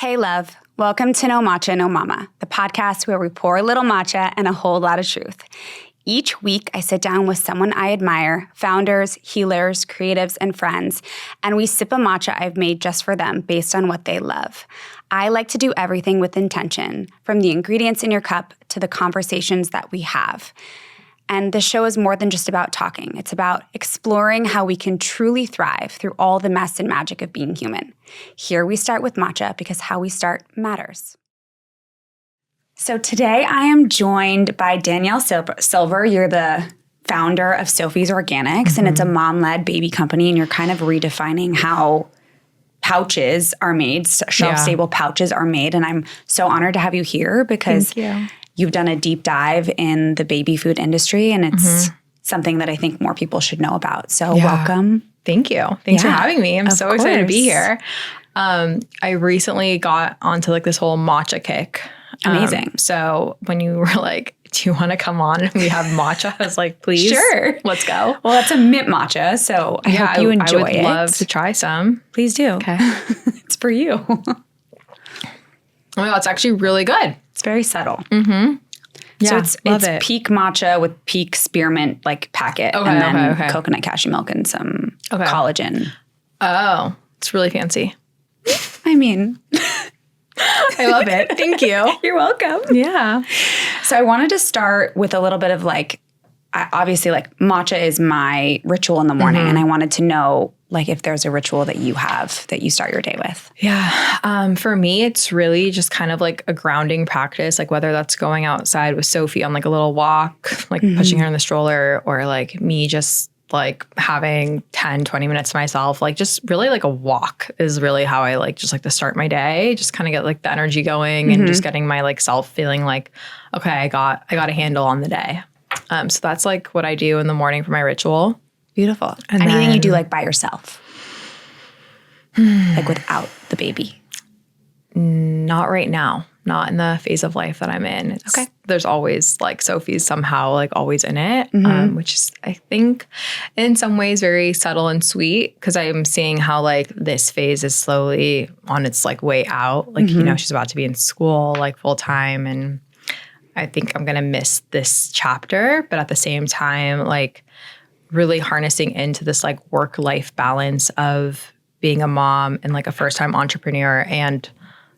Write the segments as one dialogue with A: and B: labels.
A: Hey, love. Welcome to No Matcha, No Mama, the podcast where we pour a little matcha and a whole lot of truth. Each week, I sit down with someone I admire, founders, healers, creatives, and friends, and we sip a matcha I've made just for them based on what they love. I like to do everything with intention, from the ingredients in your cup to the conversations that we have. And the show is more than just about talking. It's about exploring how we can truly thrive through all the mess and magic of being human. Here we start with matcha because how we start matters. So today I am joined by Danielle Silver. You're the founder of Sophie's Organics, and it's a mom-led baby company, and you're kind of redefining how pouches are made, shelf-stable pouches are made. And I'm so honored to have you here because you've done a deep dive in the baby food industry, and it's something that I think more people should know about. So welcome.
B: Thank you. Thanks for having me. I'm so excited to be here. I recently got onto like this whole matcha kick.
A: Amazing.
B: So when you were like, do you want to come on and we have matcha? I was like, please.
A: Sure.
B: Let's go.
A: Well, it's a mint matcha, so I hope you enjoy it.
B: I would love to try some.
A: Please do.
B: Okay.
A: It's for you.
B: Oh my God, it's actually really good.
A: It's very subtle.
B: Mm-hmm. Yeah,
A: so it's peak matcha with peak spearmint like packet, and then coconut cashew milk and some collagen.
B: Oh, it's really fancy.
A: I mean,
B: I love it. Thank you.
A: You're welcome.
B: Yeah.
A: So I wanted to start with a little bit of like, obviously like matcha is my ritual in the morning, and I wanted to know like if there's a ritual that you have that you start your day with.
B: Yeah. For me, it's really just kind of like a grounding practice, like whether that's going outside with Sophie on like a little walk, like pushing her in the stroller, or like me just like having 10, 20 minutes to myself, like just really like a walk is really how I like just like to start my day, just kind of get like the energy going and just getting my like self feeling like, okay, I got a handle on the day. So that's like what I do in the morning for my ritual.
A: Beautiful. And anything you do like by yourself? Like without the baby?
B: Not right now. Not in the phase of life that I'm in. There's always like Sophie's somehow like always in it, which is I think in some ways very subtle and sweet because I'm seeing how like this phase is slowly on its like way out. Like, you know, she's about to be in school like full time, and I think I'm going to miss this chapter. But at the same time, like really harnessing into this like work-life balance of being a mom and like a first-time entrepreneur and,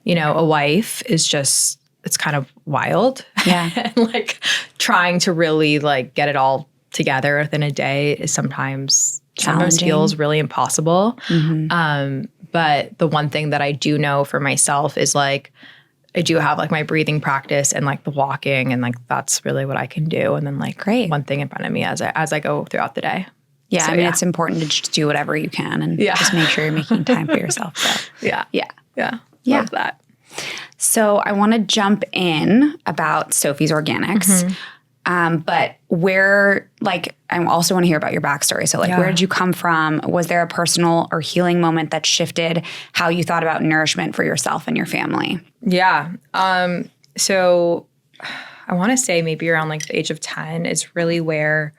B: you know, a wife is just, it's kind of wild.
A: Yeah.
B: And like trying to really like get it all together within a day is sometimes feels really impossible. But the one thing that I do know for myself is like, I do have like my breathing practice and like the walking, and like that's really what I can do. And then like one thing in front of me as I go throughout the day.
A: Yeah, so, I mean, it's important to just do whatever you can and just make sure you're making time for yourself. So.
B: Yeah. Love that.
A: So I want to jump in about Sophie's Organics. But where, like, I also want to hear about your backstory. So, like, where did you come from? Was there a personal or healing moment that shifted how you thought about nourishment for yourself and your family?
B: Yeah. So I want to say maybe around like the age of 10 is really where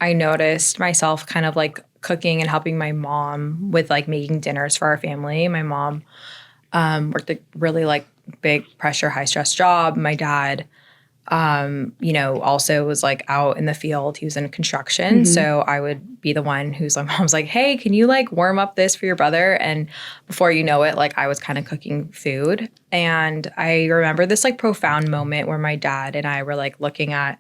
B: I noticed myself kind of like cooking and helping my mom with like making dinners for our family. My mom worked a really like big pressure, high stress job. My dad you know, also was like out in the field. He was in construction. So I would be the one who's like, mom's like, hey, can you like warm up this for your brother? And before you know it, like I was kind of cooking food. And I remember this like profound moment where my dad and I were like looking at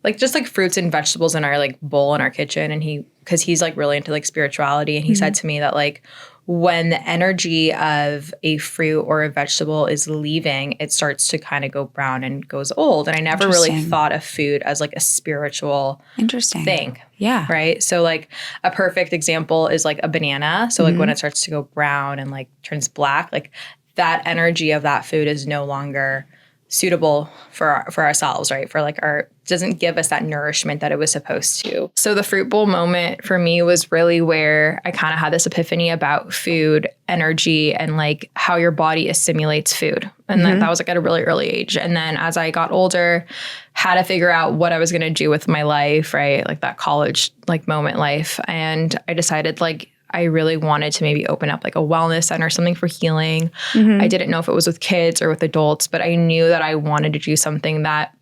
B: like just like fruits and vegetables in our like bowl in our kitchen. And because he's like really into like spirituality. And he said to me that like, when the energy of a fruit or a vegetable is leaving, it starts to kind of go brown and goes old. And I never really thought of food as like a spiritual thing.
A: Yeah.
B: Right. So like a perfect example is like a banana. So like when it starts to go brown and like turns black, like that energy of that food is no longer suitable for ourselves, right? For like doesn't give us that nourishment that it was supposed to. So the fruit bowl moment for me was really where I kind of had this epiphany about food, energy, and like how your body assimilates food. And that was like at a really early age. And then as I got older, had to figure out what I was going to do with my life, right? Like that college like moment life. And I decided like I really wanted to maybe open up like a wellness center, something for healing. I didn't know if it was with kids or with adults, but I knew that I wanted to do something that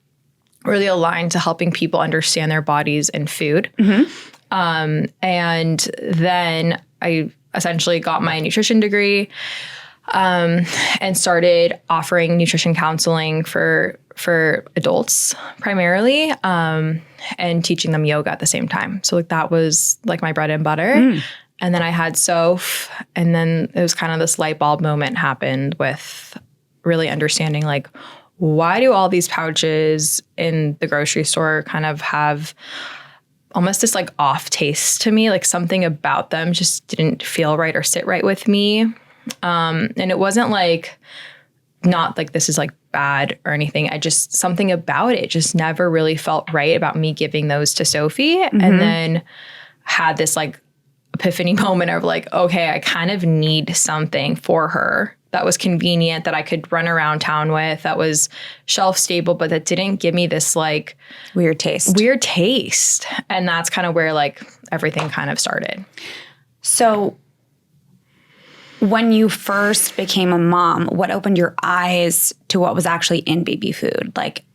B: really aligned to helping people understand their bodies and food. And then I essentially got my nutrition degree and started offering nutrition counseling for adults primarily, and teaching them yoga at the same time. So like that was like my bread and butter. And then I had Soph, and then it was kind of this light bulb moment happened with really understanding like, why do all these pouches in the grocery store kind of have almost this like off taste to me? Like something about them just didn't feel right or sit right with me. And it wasn't like, not like this is like bad or anything. Something about it just never really felt right about me giving those to Sophie. And then had this like epiphany moment of like, okay, I kind of need something for her that was convenient, that I could run around town with, that was shelf stable, but that didn't give me this like
A: weird taste.
B: And that's kind of where like everything kind of started.
A: So when you first became a mom, what opened your eyes to what was actually in baby food? Like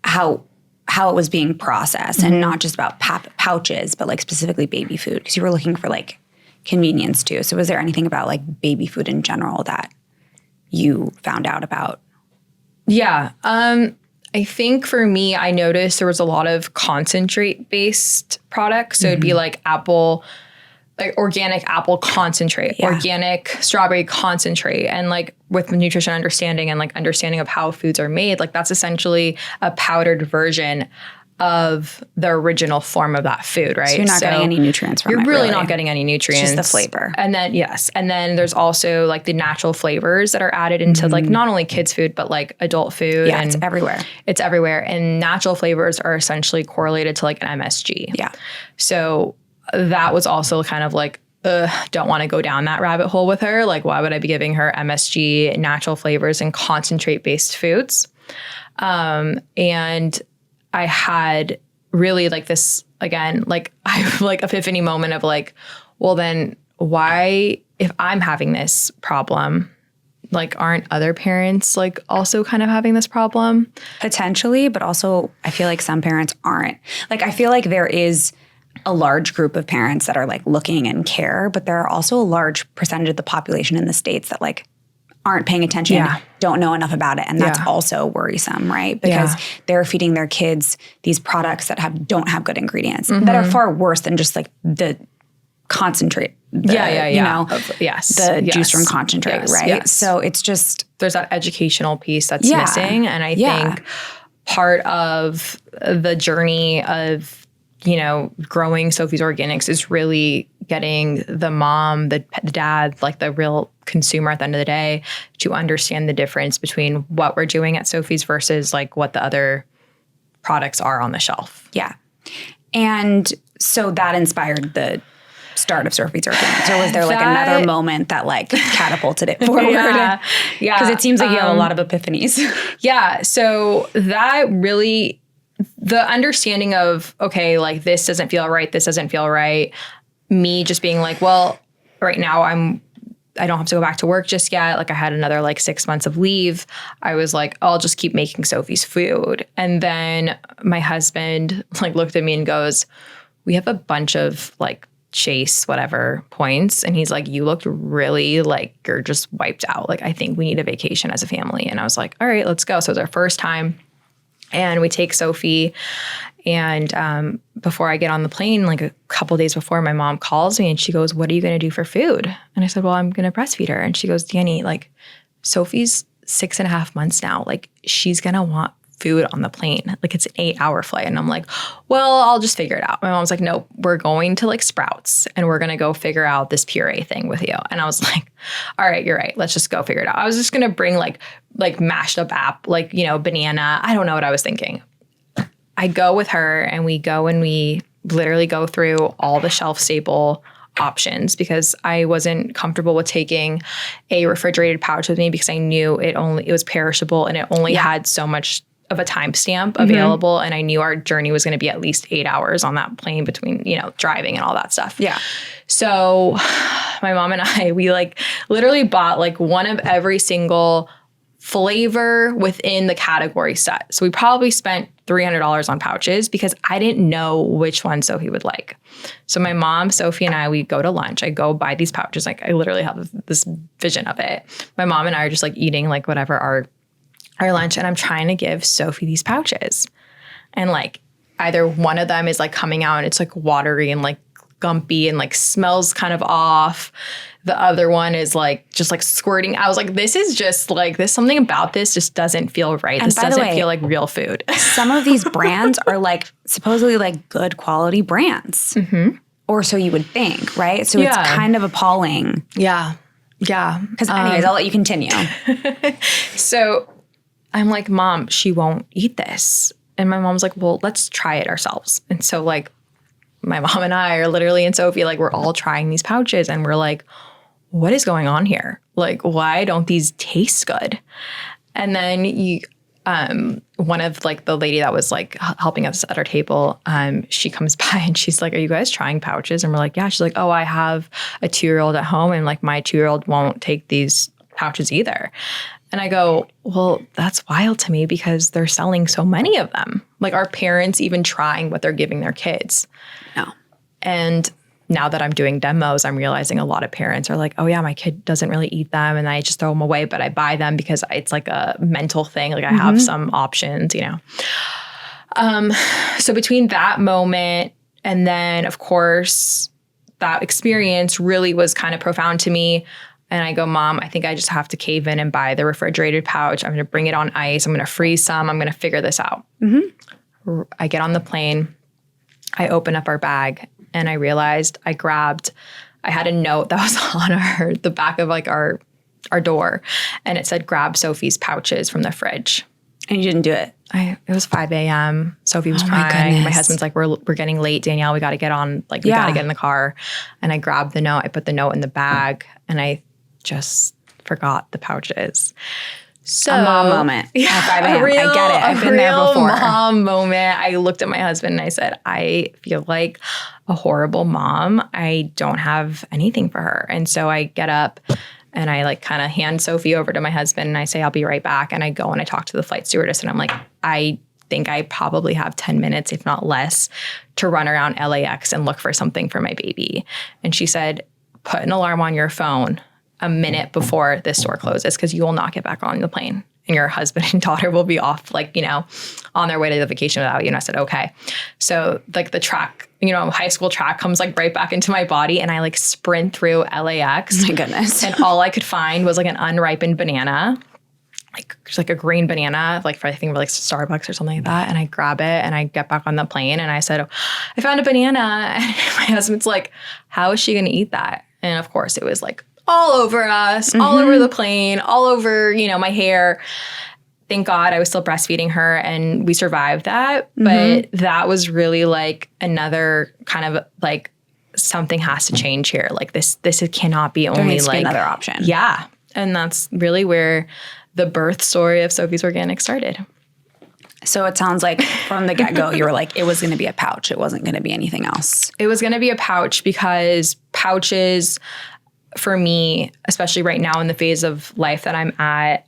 A: how it was being processed, and not just about pouches, but like specifically baby food, because you were looking for like convenience too. So was there anything about like baby food in general that you found out about?
B: Yeah. I think for me, I noticed there was a lot of concentrate based products. So it'd be like organic apple concentrate, organic strawberry concentrate. And like with nutrition understanding and like understanding of how foods are made, like that's essentially a powdered version of the original form of that food, right?
A: So you're not getting any nutrients from it.
B: You're really not getting any nutrients.
A: It's just the flavor.
B: And then, yes. And then there's also like the natural flavors that are added into like not only kids food, but like adult food.
A: Yeah, it's everywhere.
B: It's everywhere. And natural flavors are essentially correlated to like an MSG.
A: Yeah.
B: So that was also kind of like, don't want to go down that rabbit hole with her. Like, why would I be giving her MSG, natural flavors, and concentrate-based foods? And I had really like this, again, like I have like epiphany moment of like, well then why, if I'm having this problem, like aren't other parents like also kind of having this problem?
A: Potentially, but also I feel like some parents aren't. Like I feel like there is a large group of parents that are like looking and care, but there are also a large percentage of the population in the States that like aren't paying attention, don't know enough about it. And that's also worrisome, right? Because they're feeding their kids these products that don't have good ingredients that are far worse than just like the concentrate. You know, the juice from concentrate, right? Yes. So it's just,
B: there's that educational piece that's missing. And I think part of the journey of, you know, growing Sophie's Organics is really getting the mom, the dad, like the real consumer at the end of the day, to understand the difference between what we're doing at Sophie's versus like what the other products are on the shelf.
A: Yeah. And so that inspired the start of Sophie's Organics, or was there like another moment that like catapulted it forward?
B: Yeah.
A: Because it seems like you have a lot of epiphanies.
B: So that really, the understanding of, okay, like this doesn't feel right, this doesn't feel right. Me just being like, well, right now I don't have to go back to work just yet. Like I had another like 6 months of leave. I was like, I'll just keep making Sophie's food. And then my husband like looked at me and goes, we have a bunch of like chase whatever points. And he's like, you looked really like you're just wiped out. Like, I think we need a vacation as a family. And I was like, all right, let's go. So it was our first time. And we take Sophie, and before I get on the plane, like a couple days before, my mom calls me and she goes, what are you going to do for food? And I said, well, I'm going to breastfeed her. And she goes, Danny, like Sophie's 6.5 months now. Like she's going to want food on the plane. Like it's an 8-hour flight. And I'm like, well, I'll just figure it out. My mom's like, no, we're going to like Sprouts and we're going to go figure out this puree thing with you. And I was like, all right, you're right. Let's just go figure it out. I was just going to bring like mashed up like, you know, banana. I don't know what I was thinking. I go with her and we go and we literally go through all the shelf staple options because I wasn't comfortable with taking a refrigerated pouch with me because I knew it was perishable and it only had so much of a timestamp available. And I knew our journey was going to be at least 8 hours on that plane between, driving and all that stuff.
A: Yeah.
B: So my mom and I, we like literally bought like one of every single flavor within the category set. So we probably spent $300 on pouches because I didn't know which one Sophie would like. So my mom, Sophie, and I, we go to lunch. I go buy these pouches. Like I literally have this vision of it. My mom and I are just like eating like whatever our lunch, and I'm trying to give Sophie these pouches. And like either one of them is like coming out and it's like watery and like gumpy and like smells kind of off. The other one is like just like squirting. I was like, this is just like, there's something about this just doesn't feel right.
A: And
B: this doesn't feel like real food.
A: Some of these brands are like supposedly like good quality brands. Mm-hmm. Or so you would think, right? So it's kind of appalling.
B: Yeah. Yeah.
A: Because anyways, I'll let you continue.
B: So I'm like, Mom, she won't eat this. And my mom's like, well, let's try it ourselves. And so like my mom and I are literally, and Sophie, like we're all trying these pouches and we're like, what is going on here? Like, why don't these taste good? And then one of like the lady that was like helping us at our table, she comes by and she's like, are you guys trying pouches? And we're like, yeah. She's like, oh, I have a 2-year-old at home and like my 2-year-old won't take these pouches either. And I go, well, that's wild to me because they're selling so many of them. Like, are parents even trying what they're giving their kids?
A: No.
B: And now that I'm doing demos, I'm realizing a lot of parents are like, oh yeah, my kid doesn't really eat them and I just throw them away, but I buy them because it's like a mental thing. Like I have some options, So between that moment and then, of course, that experience really was kind of profound to me. And I go, Mom, I think I just have to cave in and buy the refrigerated pouch. I'm going to bring it on ice. I'm going to freeze some. I'm going to figure this out. Mm-hmm. I get on the plane. I open up our bag and I realized I had a note that was on the back of like our door. And it said, grab Sophie's pouches from the fridge.
A: And you didn't do it?
B: It was 5 a.m. Sophie was crying. My husband's like, we're getting late, Danielle. We got to get on. Like, we got to get in the car. And I grabbed the note. I put the note in the bag and I just forgot the pouches. So
A: a mom moment.
B: Yeah,
A: at 5 a.m. I get it. I've been there before.
B: Mom moment. I looked at my husband and I said, I feel like a horrible mom. I don't have anything for her. And so I get up and I like kind of hand Sophie over to my husband and I say, I'll be right back. And I go and I talk to the flight stewardess and I'm like, I think I probably have 10 minutes, if not less, to run around LAX and look for something for my baby. And she said, put an alarm on your phone a minute before this door closes because you will not get back on the plane and your husband and daughter will be off on their way to the vacation without you. And I said, okay. So like the track, high school track comes like right back into my body and I like sprint through LAX.
A: Oh my goodness.
B: And all I could find was like an unripened banana, like just like a green banana, like for I think for like Starbucks or something like that. And I grab it and I get back on the plane and I said, oh, I found a banana. And my husband's like, how is she going to eat that? And of course it was like all over us, all over the plane, all over, my hair. Thank God I was still breastfeeding her and we survived that. But that was really like another kind of like something has to change here. Like this cannot be only like
A: another option.
B: Yeah. And that's really where the birth story of Sophie's Organic started.
A: So it sounds like from the get-go, you were like, it was going to be a pouch. It wasn't going to be anything else.
B: It was going to be a pouch because pouches for me, especially right now in the phase of life that I'm at,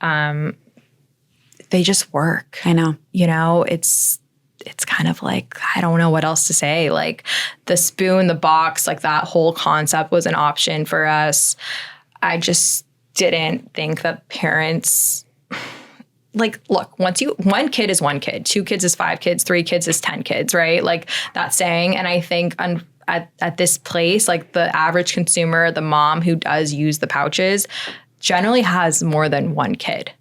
B: they just work.
A: I know.
B: It's kind of like, I don't know what else to say. Like the spoon, the box, like that whole concept was an option for us. I just didn't think that parents, like, look, one kid is one kid, 2 kids is 5 kids, 3 kids is 10 kids, right? Like that saying. And I think at this place, like the average consumer, the mom who does use the pouches generally has more than one kid.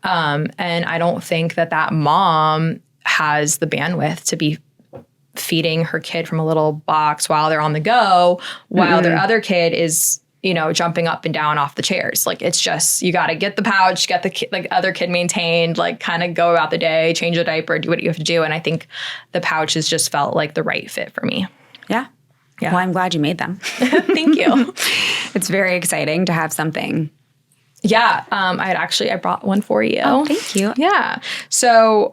B: And I don't think that mom has the bandwidth to be feeding her kid from a little box while they're on the go, while their other kid is, jumping up and down off the chairs. Like, it's just, you got to get the pouch, get the other kid maintained, like kind of go about the day, change the diaper, do what you have to do. And I think the pouches just felt like the right fit for me.
A: Yeah. Well, I'm glad you made them.
B: Thank you.
A: It's very exciting to have something
B: Yeah. I brought one for you.
A: Oh, thank you.
B: Yeah. So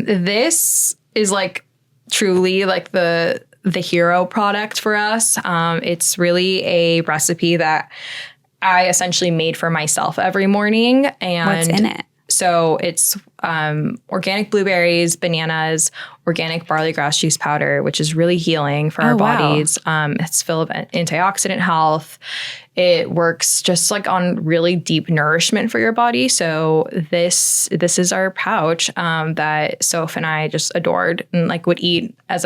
B: this is like truly like the hero product for us. It's really a recipe that I essentially made for myself every morning. And
A: what's in it?
B: So it's organic blueberries, bananas, organic barley grass juice powder, which is really healing for our bodies. It's full of antioxidant health. It works just like on really deep nourishment for your body. So this is our pouch that Soph and I just adored and like would eat as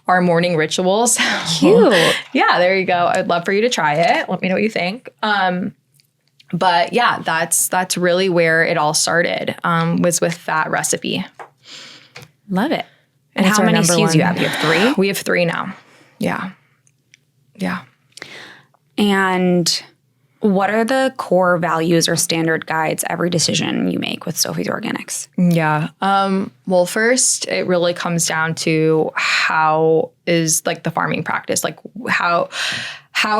B: our morning rituals.
A: Cute.
B: Yeah, there you go. I'd love for you to try it. Let me know what you think. But yeah, that's really where it all started, was with that recipe.
A: Love it. And how many SKUs do you have? You have 3?
B: We have 3 now. Yeah. Yeah.
A: And what are the core values or standard guides every decision you make with Sophie's Organics?
B: Yeah. Well, first, it really comes down to how is like the farming practice, like how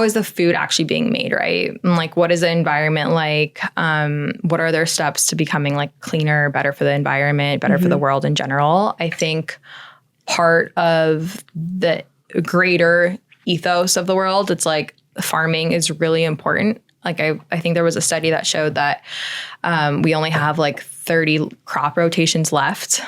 B: is the food actually being made, right? And like, what is the environment like? What are their steps to becoming like cleaner, better for the environment, better for the world in general? I think part of the greater ethos of the world, it's like farming is really important. Like I think there was a study that showed that we only have like 30 crop rotations left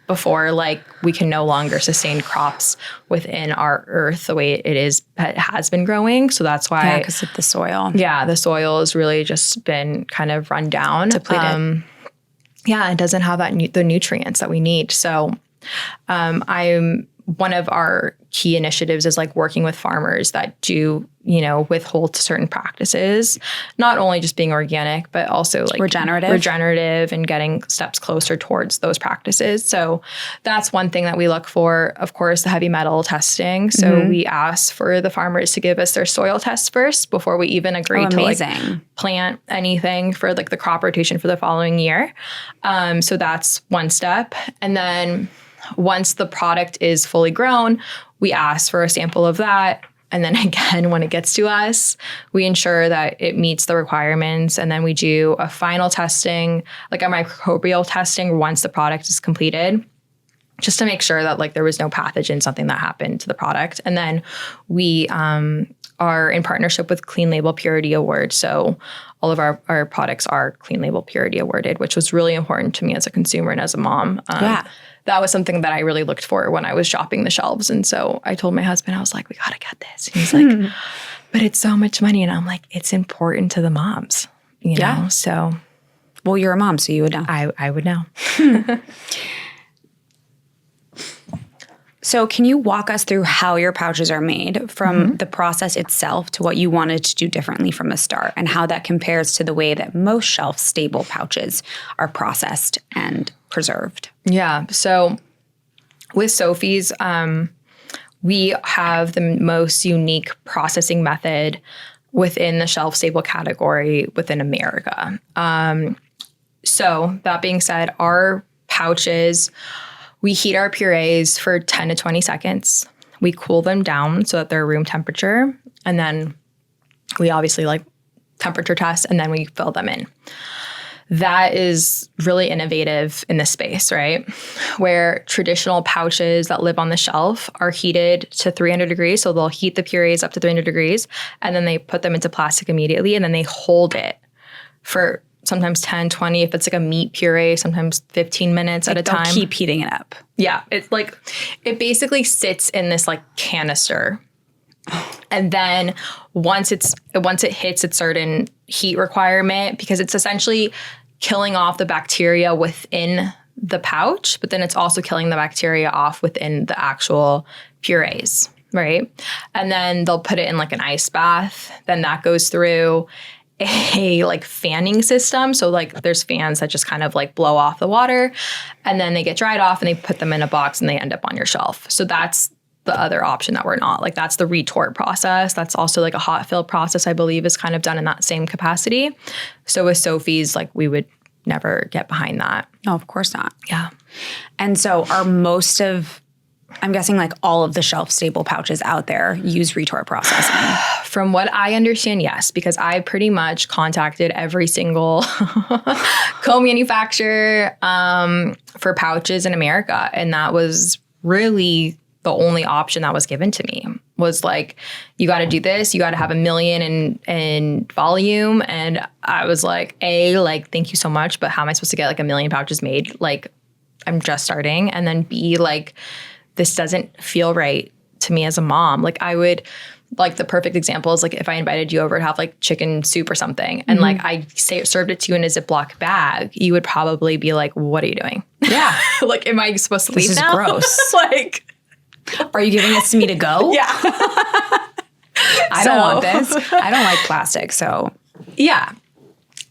B: before like we can no longer sustain crops within our earth the way it has been growing. So that's why.
A: Yeah, because of the soil.
B: Yeah, the soil has really just been kind of run down.
A: Depleted.
B: It doesn't have the nutrients that we need. So one of our key initiatives is like working with farmers that do, withhold certain practices, not only just being organic, but also like regenerative and getting steps closer towards those practices. So that's one thing that we look for. Of course, the heavy metal testing. So we ask for the farmers to give us their soil tests first before we even agree to like plant anything for like the crop rotation for the following year. So that's one step. And then once the product is fully grown, we ask for a sample of that. And then again, when it gets to us, we ensure that it meets the requirements. And then we do a final testing, like a microbial testing once the product is completed, just to make sure that like there was no pathogen, something that happened to the product. And then we are in partnership with Clean Label Purity Award. So all of our products are Clean Label Purity awarded, which was really important to me as a consumer and as a mom. That was something that I really looked for when I was shopping the shelves. And so I told my husband, I was like, we got to get this. And he's like, but it's so much money. And I'm like, it's important to the moms, you know? So.
A: Well, you're a mom, so you would know.
B: I would know.
A: So can you walk us through how your pouches are made, from the process itself to what you wanted to do differently from the start, and how that compares to the way that most shelf-stable pouches are processed and preserved?
B: Yeah. So with Sophie's, we have the most unique processing method within the shelf-stable category within America. So that being said, our pouches, we heat our purees for 10 to 20 seconds. We cool them down so that they're room temperature. And then we obviously like temperature test, and then we fill them in. That is really innovative in this space, right? Where traditional pouches that live on the shelf are heated to 300 degrees. So they'll heat the purees up to 300 degrees, and then they put them into plastic immediately, and then they hold it for sometimes 10, 20, if it's like a meat puree, sometimes 15 minutes at a time.
A: They'll keep heating it up.
B: Yeah. It's like, it basically sits in this like canister. And then once it hits a certain heat requirement, because it's essentially killing off the bacteria within the pouch, but then it's also killing the bacteria off within the actual purees, right? And then they'll put it in like an ice bath. Then that goes through a like fanning system. So like there's fans that just kind of like blow off the water, and then they get dried off and they put them in a box and they end up on your shelf. So that's the other option that we're not. Like that's the retort process. That's also like a hot fill process, I believe, is kind of done in that same capacity. So with Sophie's, like we would never get behind that.
A: No, of course not.
B: Yeah.
A: And so are most of, I'm guessing like all of the shelf-stable pouches out there use retort processing?
B: From what I understand, yes, because I pretty much contacted every single co-manufacturer for pouches in America. And that was really the only option that was given to me, was like, you got to do this. You got to have 1 million in volume. And I was like, like, thank you so much. But how am I supposed to get like 1 million pouches made? Like, I'm just starting. And then B, like, this doesn't feel right to me as a mom. Like, I would, like, the perfect example is like if I invited you over to have like chicken soup or something, and like I served it to you in a Ziploc bag, you would probably be like, what are you doing? Yeah. Like, am I supposed to leave now?
A: This is gross.
B: Like,
A: are you giving this to me to go?
B: Yeah.
A: I don't want this. I don't like plastic. So
B: yeah.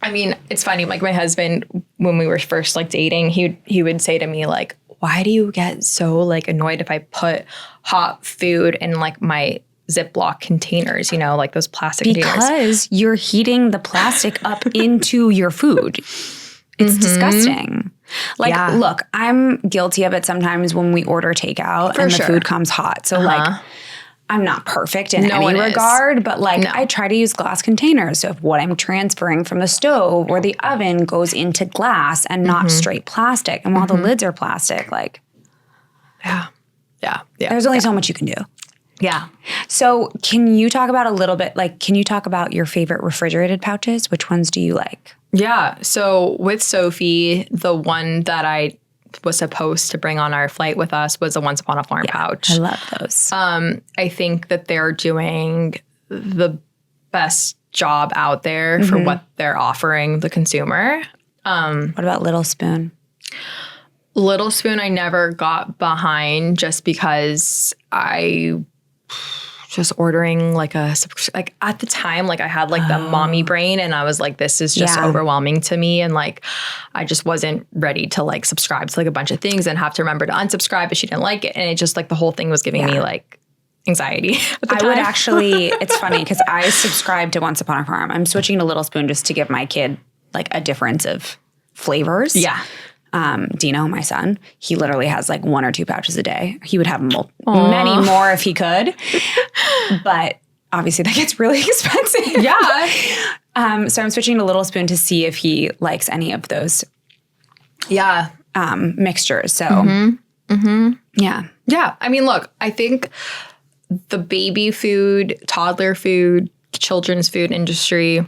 B: I mean, it's funny. Like, my husband, when we were first like dating, he would say to me like, why do you get so like annoyed if I put hot food in like my Ziploc containers, you know, like those plastic containers?
A: Because you're heating the plastic up into your food. It's disgusting. Like, look, I'm guilty of it sometimes when we order takeout and the food comes hot. So like, I'm not perfect in any regard, but like I try to use glass containers. So if what I'm transferring from the stove or the oven goes into glass and not straight plastic, and while the lids are plastic, like, there's only so much you can do.
B: Yeah.
A: So can you talk about a little bit, like, can you talk about your favorite refrigerated pouches? Which ones do you like?
B: Yeah. So with Sophie, the one that I was supposed to bring on our flight with us was a Once Upon a Farm pouch.
A: I love those.
B: I think that they're doing the best job out there for what they're offering the consumer.
A: What about Little Spoon?
B: Little Spoon, I never got behind just because I just ordering like like at the time, like I had like the mommy brain and I was like, this is just overwhelming to me. And like, I just wasn't ready to like subscribe to like a bunch of things and have to remember to unsubscribe if she didn't like it. And it just like the whole thing was giving me like anxiety at the time.
A: Would actually, it's funny because I subscribe to Once Upon a Farm. I'm switching to Little Spoon just to give my kid like a difference of flavors.
B: Yeah.
A: Dina, my son, he literally has like 1 or 2 pouches a day. He would have many more if he could, but obviously that gets really expensive.
B: Yeah.
A: So I'm switching to Little Spoon to see if he likes any of those mixtures. So yeah.
B: I mean, look, I think the baby food, toddler food, children's food industry,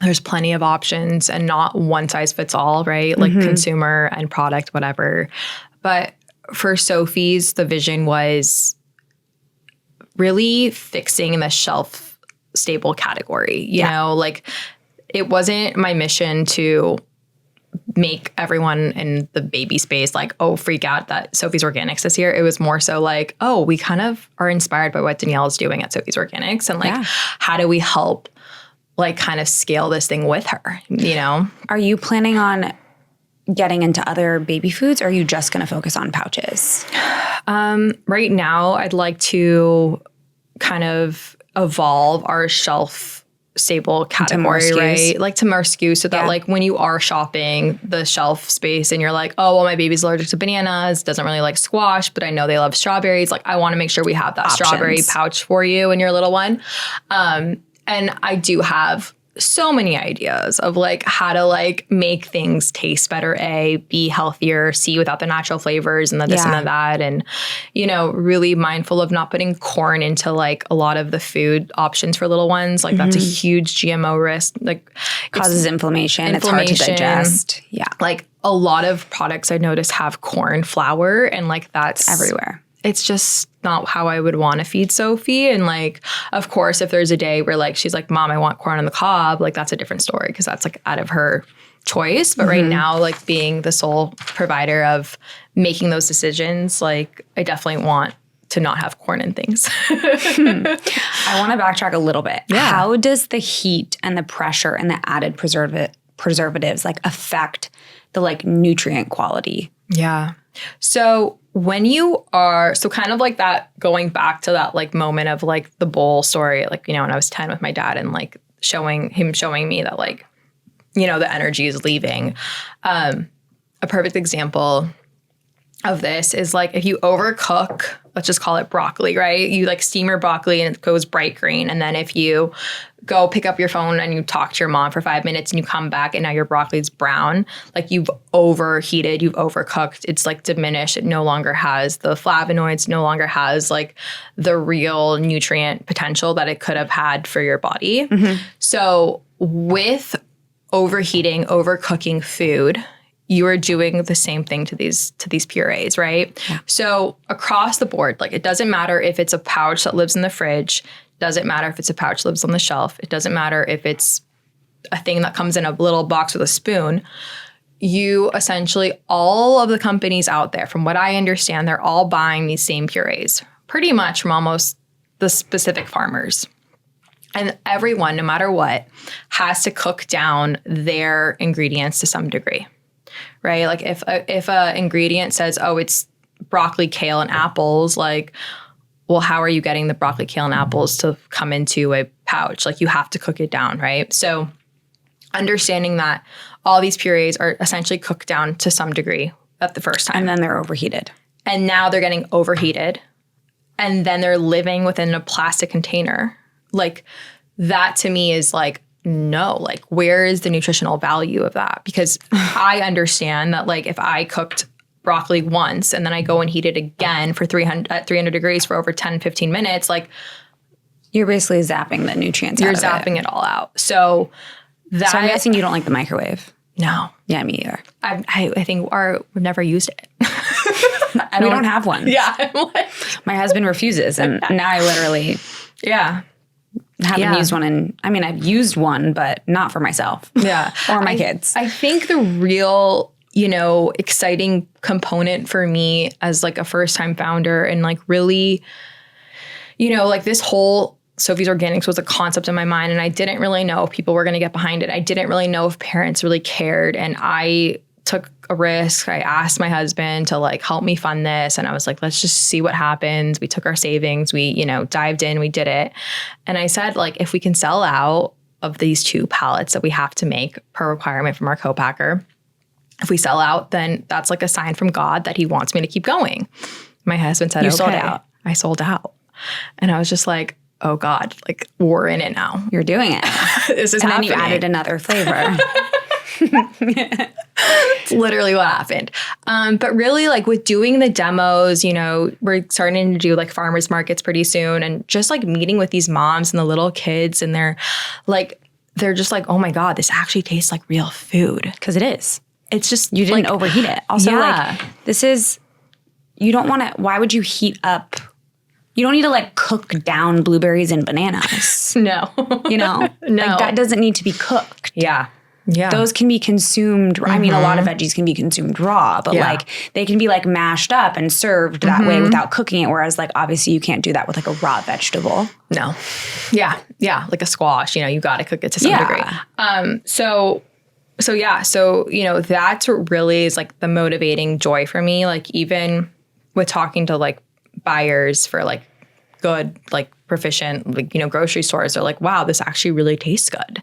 B: there's plenty of options and not one size fits all, right? Like consumer and product, whatever. But for Sophie's, the vision was really fixing the shelf stable category. You know, like it wasn't my mission to make everyone in the baby space like, oh, freak out that Sophie's Organics is here. It was more so like, oh, we kind of are inspired by what Danielle is doing at Sophie's Organics. And like, how do we help like kind of scale this thing with her, you know?
A: Are you planning on getting into other baby foods or are you just going to focus on pouches?
B: Right now, I'd like to kind of evolve our shelf stable category, right? Like to more SKUs so that like when you are shopping the shelf space and you're like, oh, well, my baby's allergic to bananas, doesn't really like squash, but I know they love strawberries. Like I want to make sure we have that strawberry pouch for you and your little one. And I do have so many ideas of like how to like make things taste better, A, B, healthier, C, without the natural flavors and the this and the that. And, you know, really mindful of not putting corn into like a lot of the food options for little ones. Like that's a huge GMO risk. Like
A: causes inflammation. It's hard to digest. Yeah.
B: Like a lot of products I notice have corn flour and like that's
A: everywhere.
B: It's just not how I would want to feed Sophie. And like, of course, if there's a day where like, she's like, Mom, I want corn on the cob, like that's a different story because that's like out of her choice. But right now, like being the sole provider of making those decisions, like I definitely want to not have corn and things.
A: I want to backtrack a little bit. Yeah. How does the heat and the pressure and the added preservatives like affect the like nutrient quality?
B: Yeah. So when you are, so kind of like that, going back to that like moment of like the bowl story, like, you know, when I was 10 with my dad and like showing me that like, you know, the energy is leaving. A perfect example of this is like if you overcook let's just call it broccoli, right? You like steam your broccoli and it goes bright green. And then if you go pick up your phone and you talk to your mom for 5 minutes and you come back and now your broccoli is brown, like you've overheated, you've overcooked. It's like diminished. It no longer has the flavonoids, no longer has like the real nutrient potential that it could have had for your body. So with overheating, overcooking food, you are doing the same thing to these purees, right? Yeah. So across the board, like it doesn't matter if it's a pouch that lives in the fridge, doesn't matter if it's a pouch that lives on the shelf, it doesn't matter if it's a thing that comes in a little box with a spoon. You essentially, all of the companies out there, from what I understand, they're all buying these same purees, pretty much from almost the specific farmers. And everyone, no matter what, has to cook down their ingredients to some degree. Right? Like if a ingredient says, oh, it's broccoli, kale, and apples, like, well, how are you getting the broccoli, kale, and apples to come into a pouch? Like you have to cook it down, right? So understanding that all these purees are essentially cooked down to some degree at the first time.
A: And then they're overheated.
B: And now they're getting overheated. And then they're living within a plastic container. Like that to me is like, no, like where is the nutritional value of that? Because I understand that like if I cooked broccoli once and then I go and heat it again for 300 degrees for over 10, 15 minutes, like
A: you're basically zapping the nutrients out of it.
B: You're zapping it all out. So that,
A: so I'm guessing you don't like the microwave.
B: No.
A: Yeah, me either.
B: I think we've never used it.
A: We don't have one.
B: Yeah.
A: My husband refuses, and now I literally haven't used one. And I mean, I've used one, but not for myself.
B: Yeah.
A: Or my kids.
B: I think the real, exciting component for me as like a first-time founder and like really, like this whole Sophie's Organics was a concept in my mind, and I didn't really know if people were going to get behind it. I didn't really know if parents really cared, and I took a risk. I asked my husband to like help me fund this, and I was like, let's just see what happens. We took our savings, we, dived in, we did it. And I said, like, if we can sell out of these 2 pallets that we have to make per requirement from our co-packer, if we sell out, then that's like a sign from God that he wants me to keep going. My husband said,
A: You
B: okay.
A: sold out.
B: I sold out. And I was just like, oh God, like we're in it now.
A: You're doing it.
B: This is happening.
A: And then you added another flavor.
B: It's literally what happened. But really like with doing the demos, we're starting to do like farmers markets pretty soon, and just like meeting with these moms and the little kids, and they're just like, oh my God, this actually tastes like real food.
A: Because it is.
B: It's just
A: you didn't overheat it. Also, you don't want to, why would you heat up? You don't need to like cook down blueberries and bananas.
B: No.
A: No. Like that doesn't need to be cooked.
B: Yeah. Yeah.
A: Those can be consumed. Mm-hmm. I mean, a lot of veggies can be consumed raw, but like they can be like mashed up and served that way without cooking it. Whereas like obviously you can't do that with like a raw vegetable.
B: No. Yeah. Yeah. Like a squash, you got to cook it to some degree. So that's what really is like the motivating joy for me. Like even with talking to like buyers for like good, like proficient, like, grocery stores, they're like, wow, this actually really tastes good.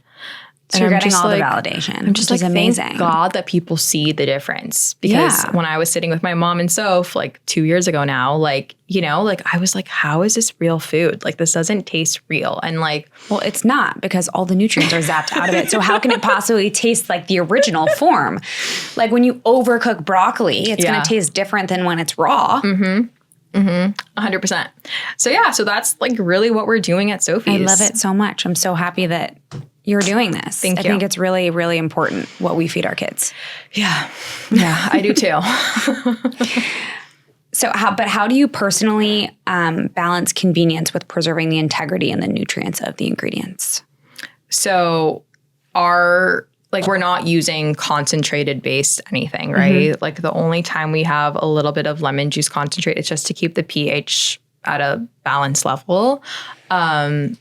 A: So you're getting all the validation. I'm just like, amazing.
B: Thank God that people see the difference. Because when I was sitting with my mom and Soph like 2 years ago now, like, I was like, how is this real food? Like this doesn't taste real. And like,
A: well, it's not, because all the nutrients are zapped out of it. So how can it possibly taste like the original form? Like when you overcook broccoli, it's going to taste different than when it's raw.
B: 100%. So that's like really what we're doing at Sophie's.
A: I love it so much. I'm so happy that you're doing this.
B: Thank you.
A: I think it's really, really important what we feed our kids.
B: Yeah. Yeah, I do too.
A: So how do you personally balance convenience with preserving the integrity and the nutrients of the ingredients?
B: So we're not using concentrated based anything, right? Mm-hmm. Like the only time we have a little bit of lemon juice concentrate, it's just to keep the pH at a balanced level. I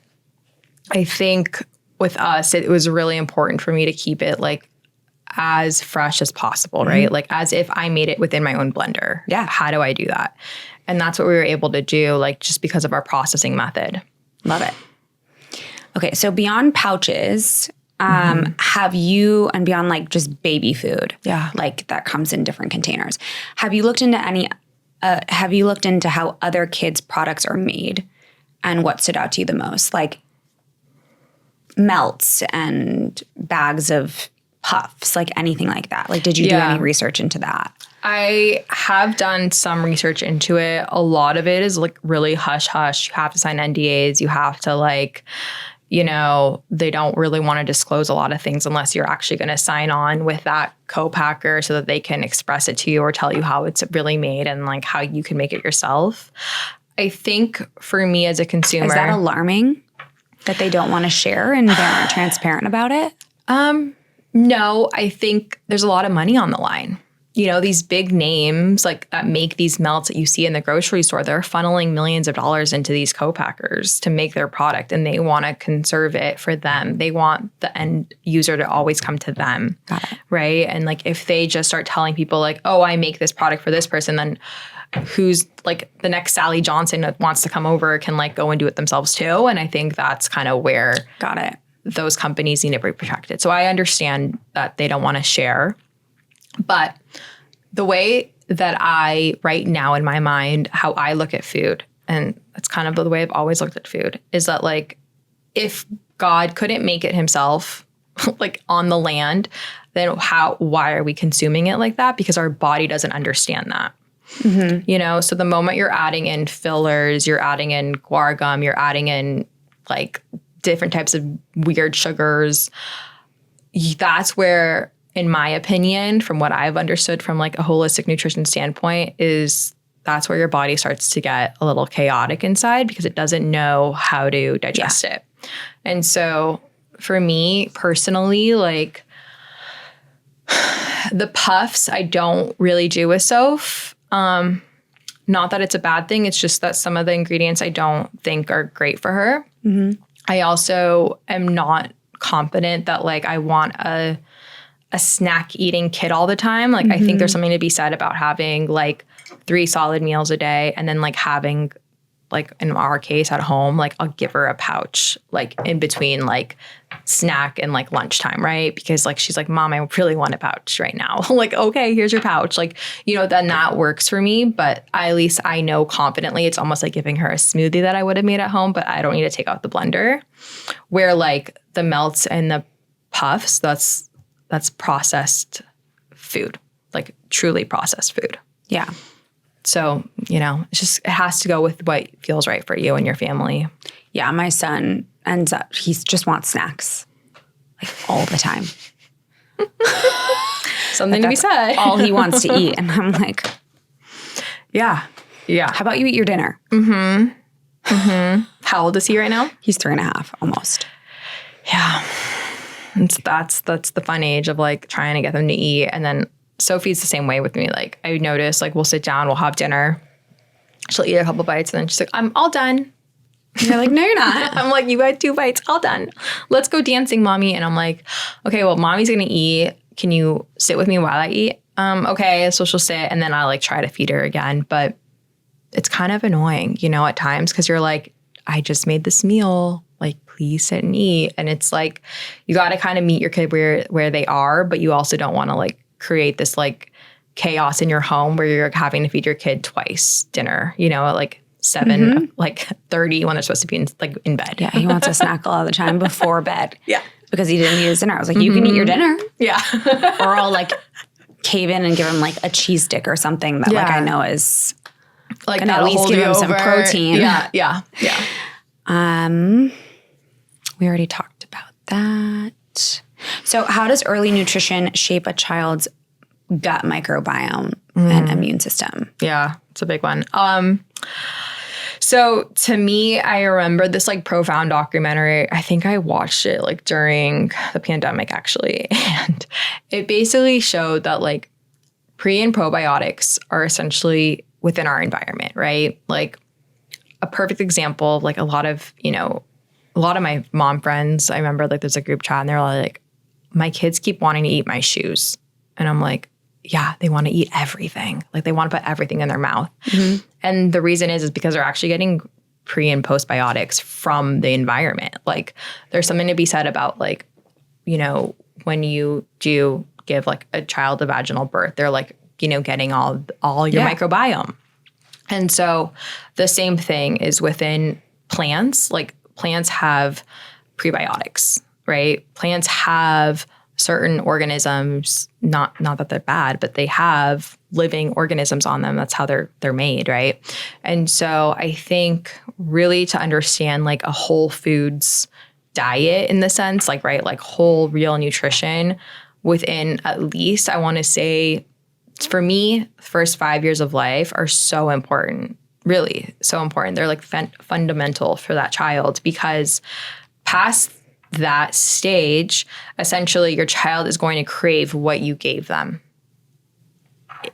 B: think with us, it was really important for me to keep it like as fresh as possible, right? Like as if I made it within my own blender.
A: Yeah.
B: How do I do that? And that's what we were able to do, like just because of our processing method.
A: Love it. Okay. So beyond pouches, have you, and beyond like just baby food, like that comes in different containers, have you looked into any have you looked into how other kids' products are made and what stood out to you the most? Like melts and bags of puffs, like anything like that. Like, did you do any research into that?
B: I have done some research into it. A lot of it is like really hush hush. You have to sign NDAs. You have to like, you know, they don't really want to disclose a lot of things unless you're actually going to sign on with that co-packer so that they can express it to you or tell you how it's really made and like how you can make it yourself. I think for me as a consumer.
A: Is that alarming that they don't want to share and they aren't transparent about it?
B: No, I think there's a lot of money on the line. You know, these big names like that make these melts that you see in the grocery store, they're funneling millions of dollars into these co-packers to make their product, and they want to conserve it for them. They want the end user to always come to them.
A: Got it.
B: Right? And like if they just start telling people like, oh, I make this product for this person, then who's like the next Sally Johnson that wants to come over can like go and do it themselves too. And I think that's kind of where
A: Got it.
B: those companies need to be protected. So I understand that they don't want to share. But the way that I, right now in my mind, how I look at food, and it's kind of the way I've always looked at food, is that like, if God couldn't make it himself, like on the land, then why are we consuming it like that? Because our body doesn't understand that. Mm-hmm. You know, so the moment you're adding in fillers, you're adding in guar gum, you're adding in like different types of weird sugars, that's where, in my opinion, from what I've understood from like a holistic nutrition standpoint, is that's where your body starts to get a little chaotic inside because it doesn't know how to digest it. And so for me personally, like the puffs, I don't really do with Soph. Not that it's a bad thing. It's just that some of the ingredients I don't think are great for her. Mm-hmm. I also am not confident that like I want a snack eating kid all the time. Like I think there's something to be said about having like 3 solid meals a day and then like having like in our case at home, like I'll give her a pouch like in between like snack and like lunchtime, right? Because like she's like, Mom, I really want a pouch right now. Like, okay, here's your pouch. Like, you know, then that works for me. But at least I know confidently it's almost like giving her a smoothie that I would have made at home, but I don't need to take out the blender. Where like the melts and the puffs, that's processed food, like truly processed food.
A: Yeah.
B: So, you know, it has to go with what feels right for you and your family.
A: Yeah, my son ends up, he just wants snacks like all the time.
B: Something to be said.
A: All he wants to eat. And I'm like, yeah. How about you eat your dinner?
B: Mm-hmm. Mm-hmm. How old is he right now?
A: He's 3.5 almost.
B: Yeah. That's the fun age of like trying to get them to eat. And then Sophie's the same way with me. Like I notice like we'll sit down, we'll have dinner. She'll eat a couple bites and then she's like, I'm all done.
A: You're like, no, you're not.
B: I'm like, you had 2 bites, all done. Let's go dancing, Mommy. And I'm like, okay, well, Mommy's going to eat. Can you sit with me while I eat? Okay. So she'll sit and then I like try to feed her again. But it's kind of annoying, you know, at times because you're like, I just made this meal. Like, please sit and eat. And it's like, you got to kind of meet your kid where they are, but you also don't want to like create this like chaos in your home where you're having to feed your kid twice dinner, you know, at like 7, like 30 when they're supposed to be in bed.
A: Yeah, he wants a snack all the time before bed.
B: Yeah.
A: Because he didn't eat his dinner. I was like, you can eat your dinner.
B: Yeah.
A: Or I'll like cave in and give him like a cheese stick or something that like I know is
B: like
A: gonna at least give him some protein.
B: Yeah.
A: We already talked about that. So how does early nutrition shape a child's gut microbiome and immune system?
B: Yeah, it's a big one. So to me, I remember this like profound documentary. I think I watched it like during the pandemic actually. And it basically showed that like pre and probiotics are essentially within our environment, right? Like a perfect example of like a lot of my mom friends, I remember like there's a group chat and they're like, my kids keep wanting to eat my shoes. And I'm like, yeah, they want to eat everything. Like they want to put everything in their mouth. Mm-hmm. And the reason is because they're actually getting pre and postbiotics from the environment. Like there's something to be said about like, you know, when you do give like a child a vaginal birth, they're like, you know, getting all your microbiome. And so the same thing is within plants. Like plants have prebiotics, right? Plants have certain organisms, not that they're bad, but they have living organisms on them. That's how they're made, right? And so I think really to understand like a whole foods diet in the sense, like, right, like whole real nutrition within at least, I want to say, for me, the first 5 years of life are so important, really so important. They're like fundamental for that child, because past that stage, essentially your child is going to crave what you gave them.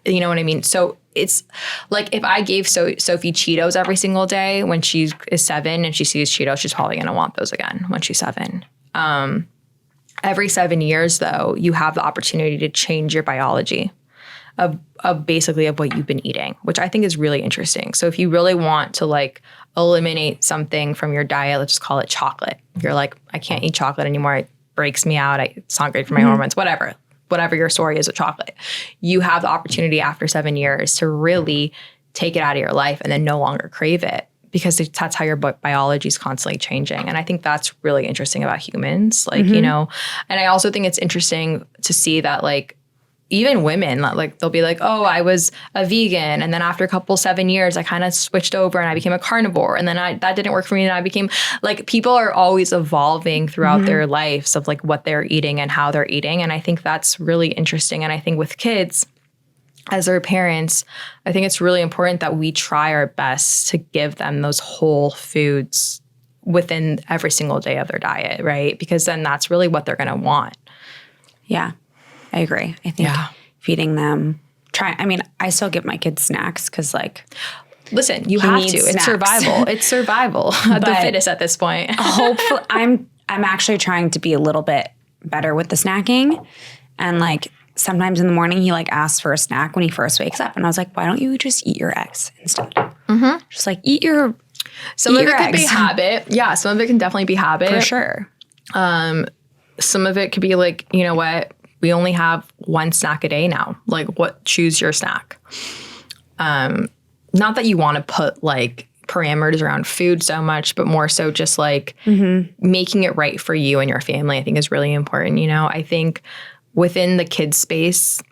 B: You know what I mean? So it's like if I gave Sophie Cheetos every single day when she is 7 and she sees Cheetos, she's probably going to want those again when she's 7. Every 7 years, though, you have the opportunity to change your biology of basically of what you've been eating, which I think is really interesting. So if you really want to like eliminate something from your diet, let's just call it chocolate. If you're like, I can't eat chocolate anymore. It breaks me out. It's not great for my hormones, whatever your story is with chocolate. You have the opportunity after 7 years to really take it out of your life and then no longer crave it, because that's how your biology is constantly changing. And I think that's really interesting about humans. Like, you know, and I also think it's interesting to see that like, even women, like they'll be like, oh, I was a vegan. And then after a couple 7 years, I kind of switched over and I became a carnivore. And then that didn't work for me. And I became like, people are always evolving throughout their lives of like what they're eating and how they're eating. And I think that's really interesting. And I think with kids, as their parents, I think it's really important that we try our best to give them those whole foods within every single day of their diet, right? Because then that's really what they're going to want.
A: Yeah. I agree. I think feeding them, I still give my kids snacks because like,
B: listen, you have to. It's survival. It's survival of the fittest at this point.
A: Hopefully, I'm actually trying to be a little bit better with the snacking, and like sometimes in the morning he like asks for a snack when he first wakes up, and I was like, why don't you just eat your eggs instead? Just like eat your.
B: Some of it could be habit. Yeah, some of it can definitely be habit
A: for sure.
B: Some of it could be like, you know what? We only have one snack a day now. Like, choose your snack. Not that you want to put like parameters around food so much, but more so just like making it right for you and your family, I think is really important. You know, I think within the kids space,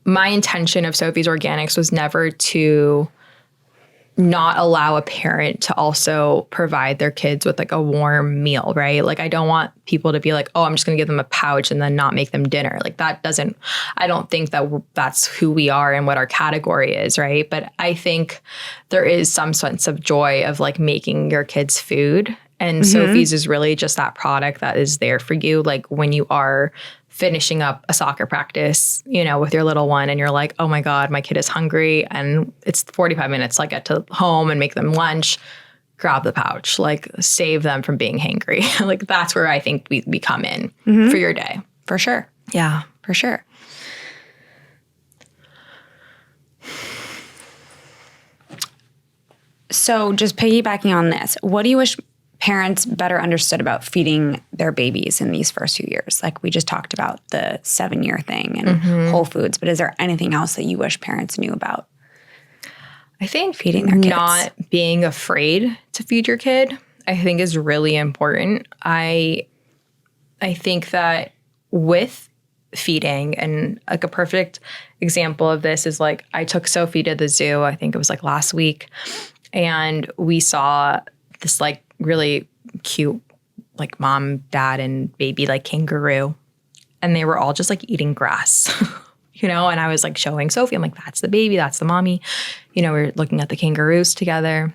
B: my intention of Sophie's Organics was never to not allow a parent to also provide their kids with like a warm meal, right? Like I don't want people to be like, oh, I'm just going to give them a pouch and then not make them dinner. Like I don't think that that's who we are and what our category is, right? But I think there is some sense of joy of like making your kids food. And Sophie's is really just that product that is there for you. Like when you are finishing up a soccer practice, you know, with your little one and you're like, oh my God, my kid is hungry and it's 45 minutes till I get to home and make them lunch, grab the pouch, like save them from being hangry. Like that's where I think we come in for your day.
A: For sure.
B: Yeah,
A: for sure. So just piggybacking on this, what do you wish parents better understood about feeding their babies in these first few years? Like we just talked about the 7-year thing and Whole Foods, but is there anything else that you wish parents knew about?
B: I think
A: feeding their kids?
B: Not being afraid to feed your kid, I think is really important. I think that with feeding, and like a perfect example of this is like I took Sophie to the zoo, I think it was like last week, and we saw this like really cute like mom, dad, and baby like kangaroo. And they were all just like eating grass, you know? And I was like showing Sophie, I'm like, that's the baby, that's the mommy. You know, we were looking at the kangaroos together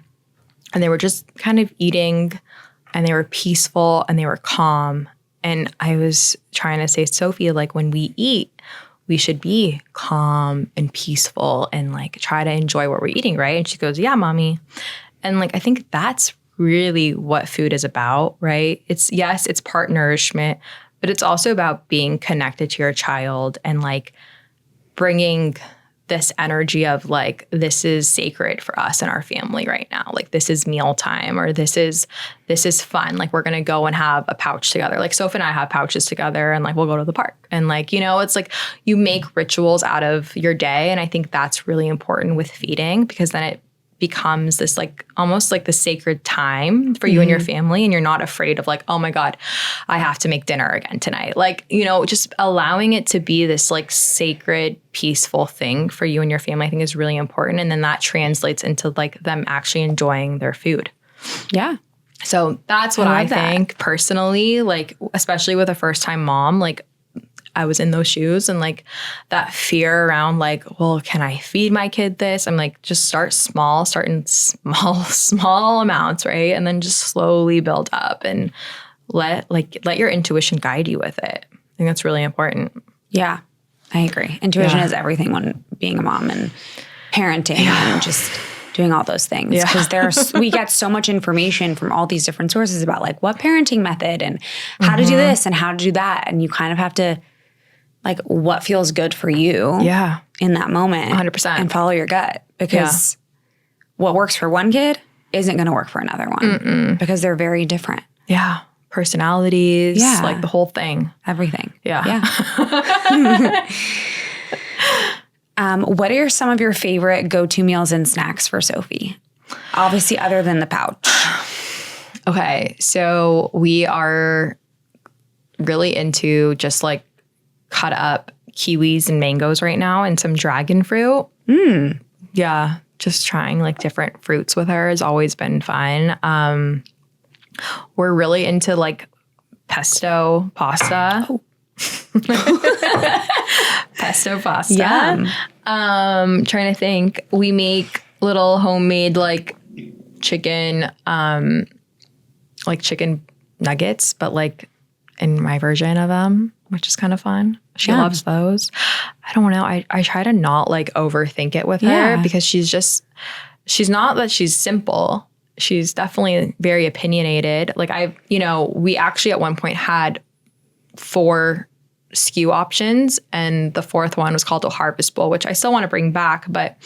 B: and they were just kind of eating and they were peaceful and they were calm. And I was trying to say, Sophie, like when we eat, we should be calm and peaceful and like try to enjoy what we're eating, right? And she goes, yeah, mommy. And like, I think that's really what food is about, right? It's part nourishment, but it's also about being connected to your child and like bringing this energy of like, this is sacred for us and our family right now. Like this is meal time, or this is fun. Like we're going to go and have a pouch together. Like Sophie and I have pouches together, and like we'll go to the park. And like, you know, it's like you make rituals out of your day. And I think that's really important with feeding, because then it becomes this like almost like the sacred time for you and your family, and you're not afraid of like, oh my God, I have to make dinner again tonight. Like, you know, just allowing it to be this like sacred, peaceful thing for you and your family, I think is really important. And then that translates into like them actually enjoying their food.
A: Yeah.
B: So that's what I think personally, like, especially with a first time mom, like I was in those shoes, and like that fear around like, well, can I feed my kid this? I'm like, just start in small amounts, right? And then just slowly build up, and let your intuition guide you with it. I think that's really important.
A: Yeah, I agree. Intuition is everything when being a mom and parenting and just doing all those things. Because we get so much information from all these different sources about like what parenting method and how to do this and how to do that. And you kind of have to like what feels good for you in that moment.
B: 100%.
A: And follow your gut, because what works for one kid isn't going to work for another one because they're very different.
B: Yeah. Personalities, like the whole thing.
A: Everything.
B: Yeah.
A: What are some of your favorite go-to meals and snacks for Sophie? Obviously, other than the pouch.
B: Okay. So we are really into just like cut up kiwis and mangoes right now, and some dragon fruit. Yeah. Just trying like different fruits with her has always been fun. We're really into like pesto pasta.
A: Oh.
B: Pesto pasta.
A: Yum.
B: Trying to think. We make little homemade like chicken nuggets, but like in my version of them, which is kind of fun. She loves those. I don't know. I try to not like overthink it with her, because she's not that she's simple. She's definitely very opinionated. Like we actually at one point had 4 SKU options, and the 4th one was called a harvest bowl, which I still want to bring back. But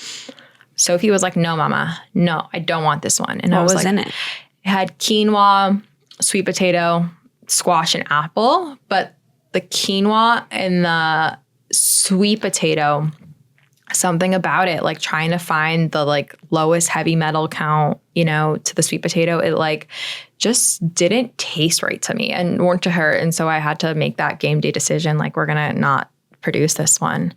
B: Sophie was like, no, mama, no, I don't want this one. And
A: what
B: I was
A: was
B: like,
A: in it?
B: It had quinoa, sweet potato, squash, and apple. But the quinoa and the sweet potato, something about it, like trying to find the like lowest heavy metal count, to the sweet potato, it like just didn't taste right to me and weren't to her. And so I had to make that game day decision, like we're going to not produce this one.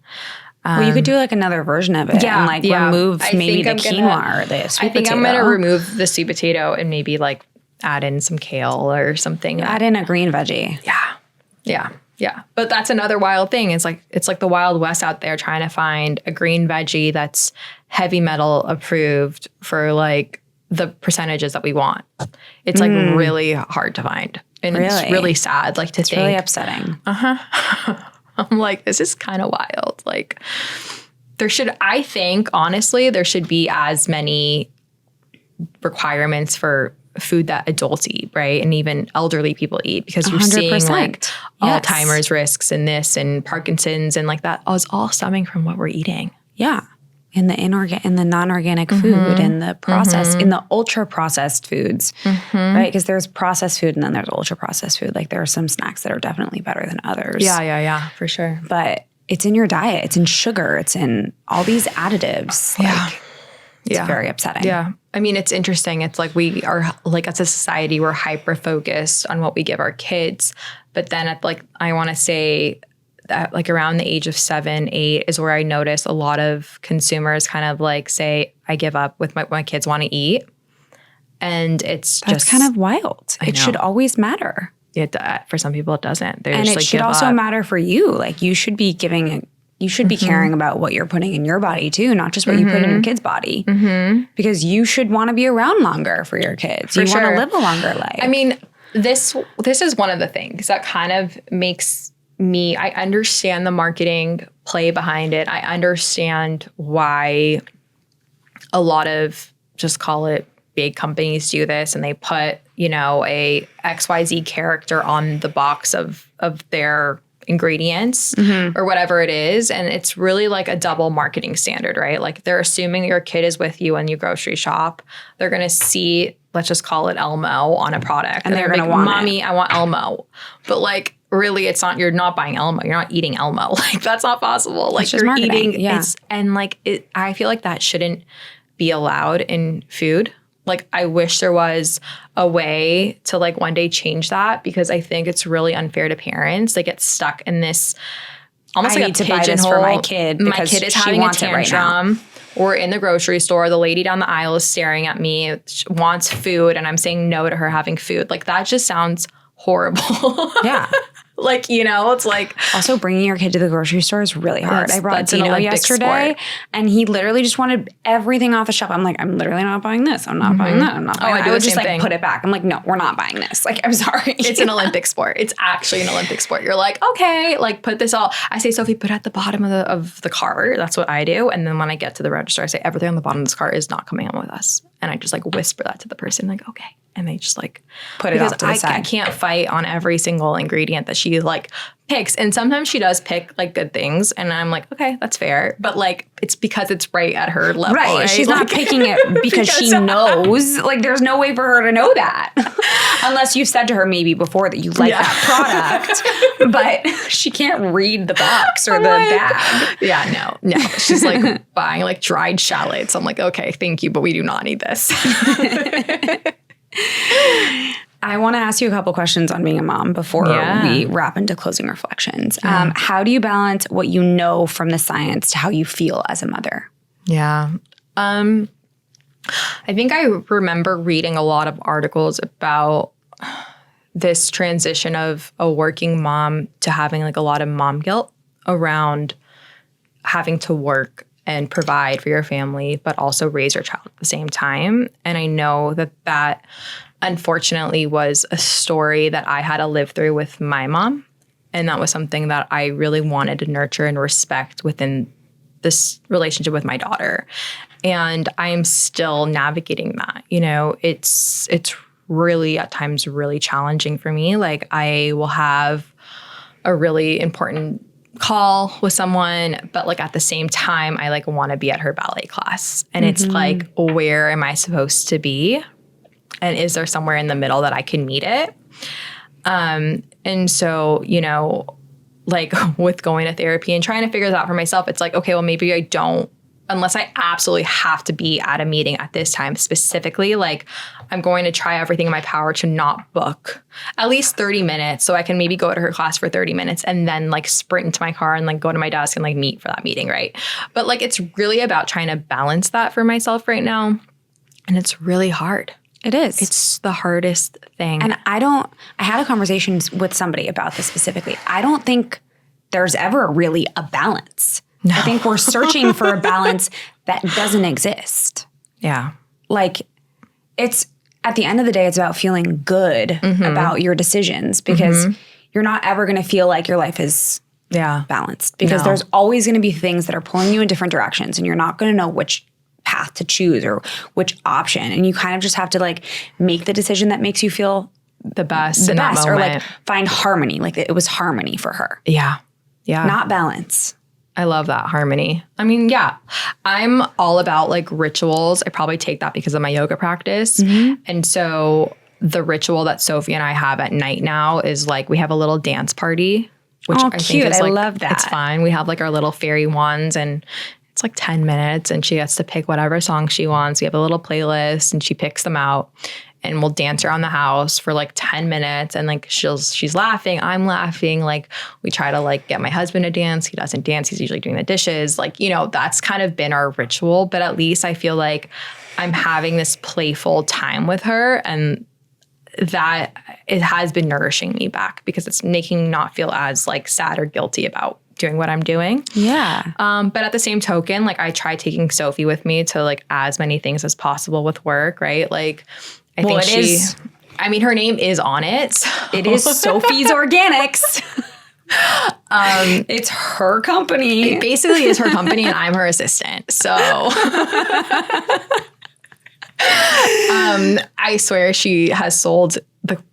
A: Well, you could do like another version of it and like remove maybe the quinoa or the sweet potato.
B: I think I'm going to remove the sweet potato and maybe like add in some kale or something.
A: Add in a green veggie.
B: Yeah. But that's another wild thing. It's like the Wild West out there trying to find a green veggie that's heavy metal approved for like the percentages that we want. It's like really hard to find. And it's really sad. Like it's
A: really upsetting.
B: I'm like, this is kind of wild. Like I think honestly, there should be as many requirements for food that adults eat, right? And even elderly people eat, because you're 100%. Seeing like Alzheimer's risks and this and Parkinson's and like that is all stemming from what we're eating.
A: Yeah. In the non-organic food and the processed, in the ultra processed foods, right? Because there's processed food and then there's ultra processed food. Like there are some snacks that are definitely better than others.
B: Yeah, for sure.
A: But it's in your diet. It's in sugar. It's in all these additives. It's very upsetting.
B: Yeah. I mean, it's interesting. It's like we are like as a society, we're hyper focused on what we give our kids. But then at like, I want to say that like around the age of 7, 8 is where I notice a lot of consumers kind of like say, I give up with what my kids want to eat. And that's
A: kind of wild. It should always matter.
B: For some people, it doesn't.
A: And it should also matter for you. Like you should be be caring about what you're putting in your body too, not just what you put in your kid's body. Because you should want to be around longer for your kids. You want to live a longer life.
B: I mean, this is one of the things that kind of makes me, I understand the marketing play behind it. I understand why a lot of, just call it big companies do this, and they put, a XYZ character on the box of their ingredients or whatever it is. And it's really like a double marketing standard, right? Like they're assuming your kid is with you when you grocery shop. They're going to see, let's just call it Elmo on a product.
A: And they're going to want
B: Mommy, I want Elmo. But like, really, it's not, you're not buying Elmo. You're not eating Elmo. Like that's not possible. Like you're
A: marketing.
B: eating, and like, I feel like that shouldn't be allowed in food. Like, I wish there was a way to like one day change that, because I think it's really unfair to parents. They get stuck in this almost
A: I
B: like
A: need
B: a
A: to buy this
B: pigeonhole.
A: for my kid
B: My
A: because
B: kid is
A: she
B: having a
A: wants it right now.
B: tantrum. Or in the grocery store, the lady down the aisle is staring at me, she wants food, and I'm saying no to her having food. Like, that just sounds horrible.
A: Yeah.
B: Like, you know, it's like...
A: Also, bringing your kid to the grocery store is really hard. I brought
B: that's an
A: Dina
B: Olympic
A: yesterday,
B: sport.
A: and he literally just wanted everything off the shelf. I'm like, I'm literally not buying this. I'm not buying that. I'm not buying that.
B: I do
A: would
B: the
A: just
B: same
A: like
B: thing.
A: put it back. I'm like, no, we're not buying this. Like, I'm sorry.
B: It's an Olympic sport. It's actually an Olympic sport. You're like, okay, like put this all. I say, Sophie, put it at the bottom of the cart. That's what I do. And then when I get to the register, I say, everything on the bottom of this cart is not coming on with us. And I just like whisper that to the person, like, okay. And they just like
A: Put it off to the
B: I
A: side.
B: can't fight on every single ingredient that she like picks. And sometimes she does pick like good things. And I'm like, okay, that's fair. But like, it's because it's right at her level.
A: Right. She's not
B: Like,
A: picking it because she knows. Like, there's no way for her to know that. Unless you've said to her maybe before that you like that product. But she can't read the box or the bag.
B: Yeah, no. She's like buying like dried shallots. I'm like, okay, thank you, but we do not need this.
A: I want to ask you a couple questions on being a mom before we wrap into closing reflections. How do you balance what you know from the science to how you feel as a mother?
B: Yeah. I think I remember reading a lot of articles about this transition of a working mom to having like a lot of mom guilt around having to work and provide for your family, but also raise your child at the same time. And I know that unfortunately was a story that I had to live through with my mom. And that was something that I really wanted to nurture and respect within this relationship with my daughter. And I'm still navigating that. You know, it's really at times really challenging for me. Like, I will have a really important call with someone, but like at the same time, I like want to be at her ballet class. And it's like, where am I supposed to be? And is there somewhere in the middle that I can meet it? And so, you know, like with going to therapy and trying to figure that out for myself, it's like, okay, well, maybe I don't, unless I absolutely have to be at a meeting at this time specifically, like I'm going to try everything in my power to not book at least 30 minutes so I can maybe go to her class for 30 minutes and then like sprint into my car and like go to my desk and like meet for that meeting, right? But like it's really about trying to balance that for myself right now. And it's really hard.
A: It is.
B: It's the hardest thing.
A: And I had a conversation with somebody about this specifically. I don't think there's ever really a balance. No. I think we're searching for a balance that doesn't exist.
B: Yeah.
A: Like, it's at the end of the day, it's about feeling good about your decisions, because you're not ever going to feel like your life is balanced, because there's always going to be things that are pulling you in different directions, and you're not going to know which path to choose or which option. And you kind of just have to like make the decision that makes you feel
B: the best in that moment.
A: Or like find harmony. Like it was harmony for her.
B: Yeah. Yeah.
A: Not balance.
B: I love that, harmony. I mean, yeah, I'm all about like rituals. I probably take that because of my yoga practice. And so the ritual that Sophie and I have at night now is like, we have a little dance party, which I think is like,
A: I love that.
B: It's fun. We have like our little fairy wands, and it's like 10 minutes, and she gets to pick whatever song she wants. We have a little playlist and she picks them out, and we'll dance around the house for like 10 minutes. And like she's laughing, I'm laughing. Like we try to like get my husband to dance. He doesn't dance. He's usually doing the dishes. Like, you know, that's kind of been our ritual. But at least I feel like I'm having this playful time with her, and that it has been nourishing me back, because it's making me not feel as like sad or guilty about doing what I'm doing.
A: Yeah.
B: But at the same token, like I try taking Sophie with me to like as many things as possible with work, right? Like I think I mean, her name is on it. So.
A: It is Sophie's Organics. It's her company.
B: It basically is her company, and I'm her assistant. So I swear she has sold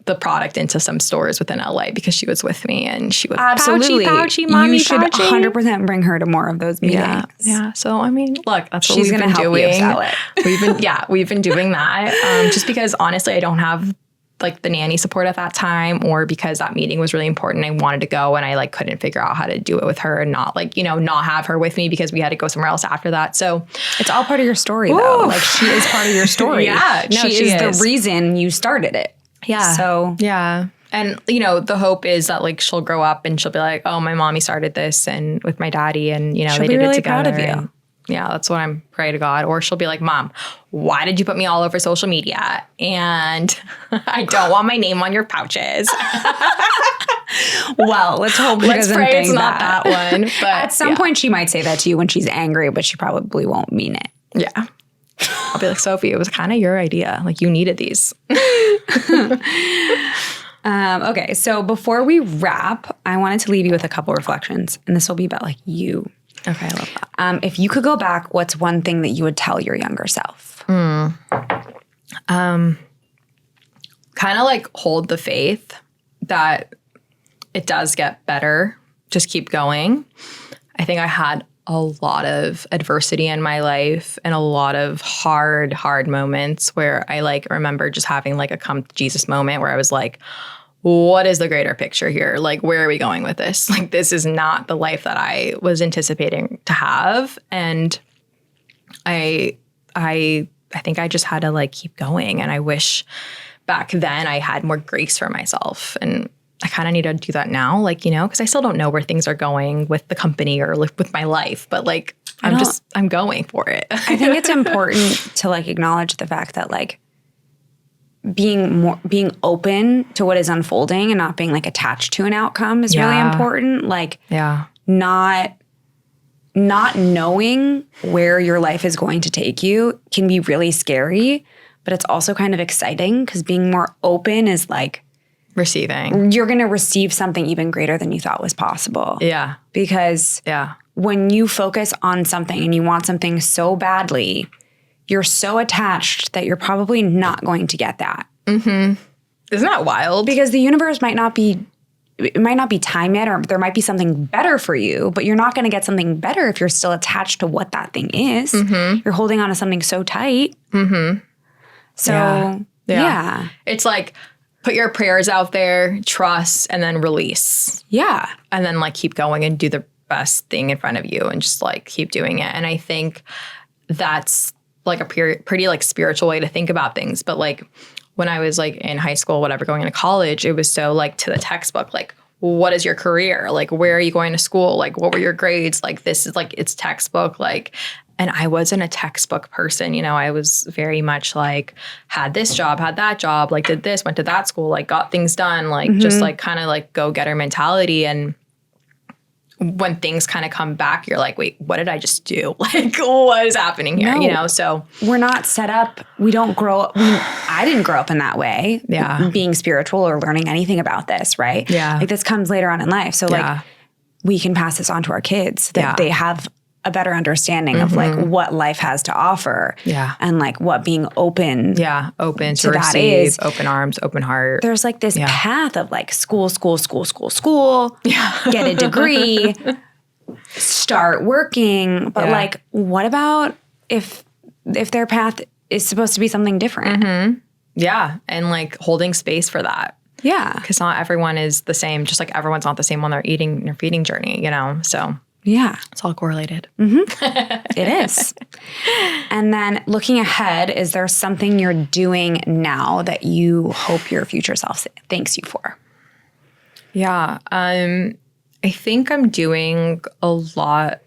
B: the product into some stores within LA because she was with me and she was
A: Absolutely.
B: pouchy, mommy,
A: you should
B: pouchy.
A: 100% bring her to more of those meetings.
B: Yeah. So, I mean, look, that's what
A: She's
B: we've
A: gonna
B: been
A: help you
B: doing.
A: sell it.
B: We've been doing that just because honestly, I don't have like the nanny support at that time, or because that meeting was really important. I wanted to go and I like couldn't figure out how to do it with her and not like, not have her with me because we had to go somewhere else after that. So
A: it's all part of your story though. Like she is part of your story.
B: Yeah. No,
A: she is the reason you started it.
B: Yeah.
A: So
B: yeah. And, the hope is that like she'll grow up and she'll be like, oh, my mommy started this and with my daddy and, they did
A: really
B: it together.
A: Proud of you.
B: And, yeah, that's what I'm praying to God. Or she'll be like, Mom, why did you put me all over social media? And I don't want my name on your pouches.
A: Well, let's hope she doesn't
B: pray
A: think
B: it's not that one. But
A: at some point she might say that to you when she's angry, but she probably won't mean it.
B: Yeah. I'll be like, Sophie, it was kind of your idea. Like you needed these.
A: Okay, so before we wrap, I wanted to leave you with a couple reflections, and this will be about like you.
B: Okay, I love that.
A: If you could go back, what's one thing that you would tell your younger self?
B: Kind of like hold the faith that it does get better. Just keep going. I think I had a lot of adversity in my life and a lot of hard moments where I like remember just having like a come to Jesus moment where I was like, what is the greater picture here? Like, where are we going with this? Like, this is not the life that I was anticipating to have. And I think I just had to like keep going. And I wish back then I had more grace for myself. And I kind of need to do that now, like, because I still don't know where things are going with the company or like with my life, but like, I'm going for it.
A: I think it's important to like acknowledge the fact that like being open to what is unfolding and not being like attached to an outcome is really important. Like, not knowing where your life is going to take you can be really scary, but it's also kind of exciting because being more open is like
B: receiving.
A: You're going to receive something even greater than you thought was possible.
B: Yeah.
A: Because when you focus on something and you want something so badly, you're so attached that you're probably not going to get that.
B: Mm-hmm. Isn't that wild?
A: Because the universe it might not be time yet, or there might be something better for you, but you're not going to get something better if you're still attached to what that thing is. Mm-hmm. You're holding on to something so tight.
B: Mm-hmm.
A: So, yeah.
B: It's like, put your prayers out there, trust, and then release.
A: Yeah.
B: And then like keep going and do the best thing in front of you and just like keep doing it. And I think that's like a pretty like spiritual way to think about things. But like when I was like in high school, whatever, going into college, it was so like to the textbook, like what is your career? Like, where are you going to school? Like, what were your grades? Like, this is like, it's textbook. Like, and I wasn't a textbook person. I was very much like, had this job, had that job, like did this, went to that school, like got things done, like just like kind of like go-getter mentality. And when things kind of come back, you're like, wait, what did I just do? Like, what is happening here?
A: No,
B: So
A: we're not set up. We don't grow up. I didn't grow up in that way.
B: Yeah.
A: Being spiritual or learning anything about this, right?
B: Yeah.
A: Like this comes later on in life. So like we can pass this on to our kids that they have a better understanding of like what life has to offer.
B: Yeah.
A: And like what being open.
B: Yeah. Open to
A: that
B: receive,
A: is.
B: Open arms, open heart.
A: There's like this path of like school, get a degree, start working. But like, what about if their path is supposed to be something different?
B: Mm-hmm. Yeah. And like holding space for that.
A: Yeah.
B: Because not everyone is the same, just like everyone's not the same on their feeding journey, So
A: yeah,
B: it's all correlated.
A: Mm-hmm. It is. And then looking ahead, is there something you're doing now that you hope your future self thanks you for?
B: Yeah. I think I'm doing a lot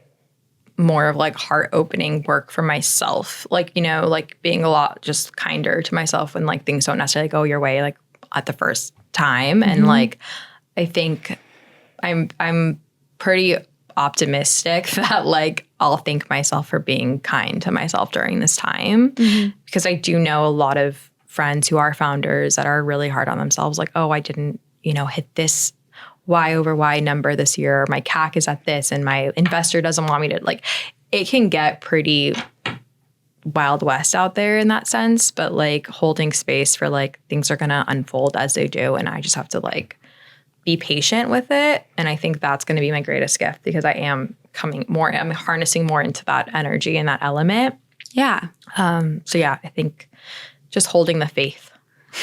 B: more of like heart opening work for myself. Like, like being a lot just kinder to myself when like things don't necessarily go your way, like at the first time. Mm-hmm. And like, I think I'm pretty optimistic that like I'll thank myself for being kind to myself during this time, because I do know a lot of friends who are founders that are really hard on themselves. Like, oh, I didn't, hit this Y over Y number this year. My CAC is at this and my investor doesn't want me to, like, it can get pretty Wild West out there in that sense, but like holding space for like things are going to unfold as they do. And I just have to like be patient with it. And I think that's going to be my greatest gift because I'm harnessing more into that energy and that element.
A: Yeah.
B: So yeah, I think just holding the faith.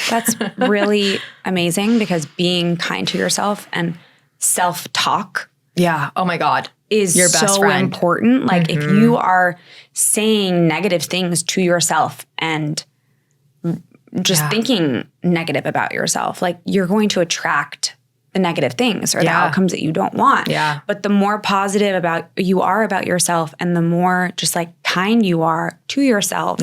A: That's really amazing because being kind to yourself and self-talk.
B: Yeah. Oh my God.
A: Is
B: your best
A: so
B: friend.
A: important. Like if you are saying negative things to yourself and just thinking negative about yourself, like you're going to attract the negative things or the outcomes that you don't want.
B: Yeah.
A: But the more positive you are about yourself and the more just like kind you are to yourself,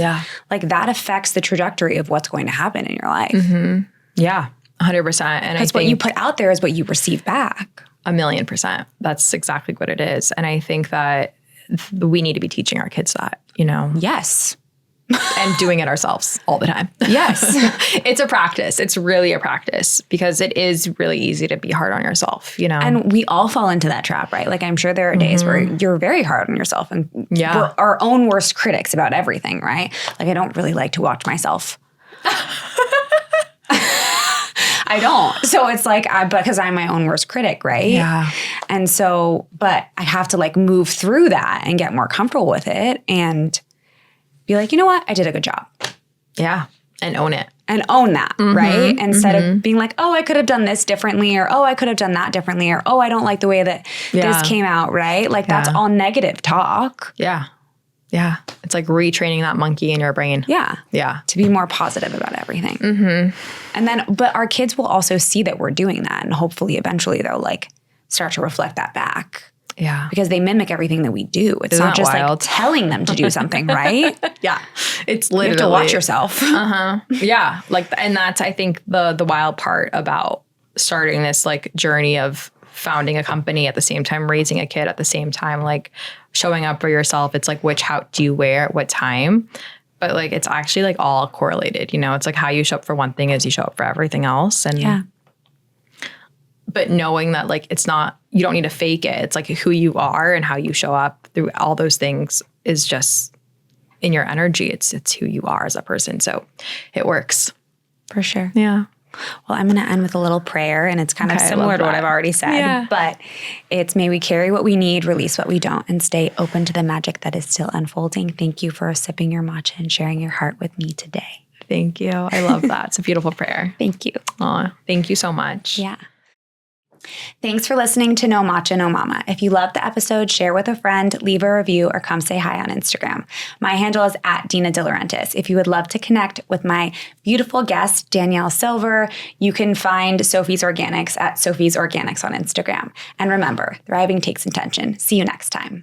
A: like that affects the trajectory of what's going to happen in your life.
B: Mm-hmm. Yeah, 100%. And
A: because what you put out there is what you receive back.
B: 1,000,000%. That's exactly what it is. And I think that we need to be teaching our kids that, you know?
A: Yes.
B: And doing it ourselves all the time.
A: Yes.
B: It's a practice. It's really a practice because it is really easy to be hard on yourself, you know?
A: And we all fall into that trap, right? Like I'm sure there are days where you're very hard on yourself and we're our own worst critics about everything, right? Like I don't really like to watch myself. I don't. So it's like, because I'm my own worst critic, right?
B: Yeah.
A: And so, but I have to like move through that and get more comfortable with it and be like, you know what? I did a good job.
B: Yeah. And own it.
A: And own that, right? Instead of being like, oh, I could have done this differently or, oh, I could have done that differently or, oh, I don't like the way that this came out, right? Like that's all negative talk.
B: Yeah. Yeah. It's like retraining that monkey in your brain.
A: Yeah.
B: Yeah.
A: To be more positive about everything. And then, but our kids will also see that we're doing that. And hopefully eventually they'll like start to reflect that back.
B: Yeah.
A: Because they mimic everything that we do. It's not just
B: wild?
A: like telling them to do something, right?
B: Yeah. It's literally.
A: You have to watch yourself.
B: Yeah. Like, and that's, I think, the wild part about starting this like journey of founding a company at the same time, raising a kid at the same time, like showing up for yourself. It's like, which hat do you wear at what time? But like, it's actually like all correlated, you know, it's like how you show up for one thing is you show up for everything else. And but knowing that like, it's not, you don't need to fake it. It's like who you are and how you show up through all those things is just in your energy. It's who you are as a person. So it works.
A: For sure.
B: Yeah.
A: Well, I'm going to end with a little prayer, and it's kind of similar to what I've already said, but it's may we carry what we need, release what we don't, and stay open to the magic that is still unfolding. Thank you for sipping your matcha and sharing your heart with me today.
B: Thank you. I love that. It's a beautiful prayer.
A: Thank you.
B: Aw, thank you so much.
A: Yeah. Thanks for listening to No Matcha, No Mama. If you loved the episode, share with a friend, leave a review, or come say hi on Instagram. My handle is @Dina De Laurentiis. If you would love to connect with my beautiful guest, Danielle Silver, you can find Sophie's Organics at Sophie's Organics on Instagram. And remember, thriving takes intention. See you next time.